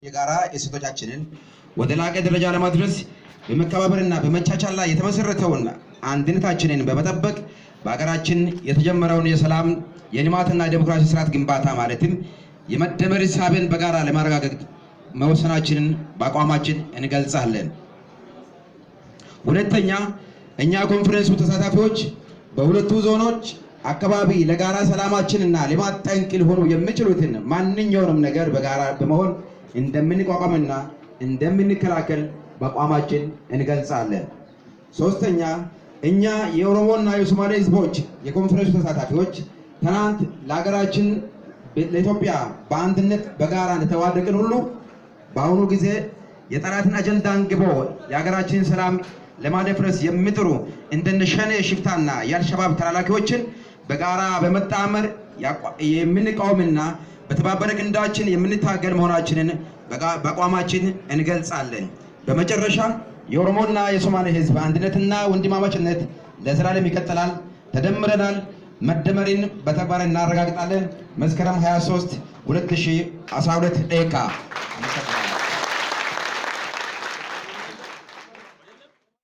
የጋራ እሴቶቻችንን ወደ ላቀ ደረጃ ለማድረስ በመከባበርና በመቻቻል ላይ የተመሰረተውን አንድነታችንን በመጠበቅ በአገራችን የተጀመረውን የሰላም የልማትና የዲሞክራሲ ስርዓት ግንባታ ማለትም የመደመር ሂሳብን በጋራ ለማረጋገጥ መወሰናችንን በአቋማችን እንገልጻለን። ሁለተኛ፣ እኛ ኮንፈረንሱ ተሳታፊዎች በሁለቱ ዞኖች አካባቢ ለጋራ ሰላማችንና ልማት ጠንቅ ሊሆኑ የሚችሉትን ማንኛውንም ነገር በጋራ በመሆን እንደምንቋቋምና እንደምንከላከል በአቋማችን እንገልጻለን። ሶስተኛ፣ እኛ የኦሮሞና የሶማሌ ህዝቦች የኮንፈረንሱ ተሳታፊዎች ትናንት ለሀገራችን ለኢትዮጵያ በአንድነት በጋራ እንደተዋደቅን ሁሉ በአሁኑ ጊዜ የጠላትን አጀንዳ አንግቦ የሀገራችንን ሰላም ለማደፍረስ የሚጥሩ እንደነ ሸኔ ሽፍታና የአልሸባብ ተላላኪዎችን በጋራ በመጣመር የምንቃወምና በተባበረ ክንዳችን የምንታገል መሆናችንን በአቋማችን እንገልጻለን። በመጨረሻ የኦሮሞና የሶማሌ ህዝብ አንድነትና ወንድማማችነት ለዘላለም ይቀጥላል። ተደምረናል። መደመርን በተግባር እናረጋግጣለን። መስከረም 23 2012 ደቂቃ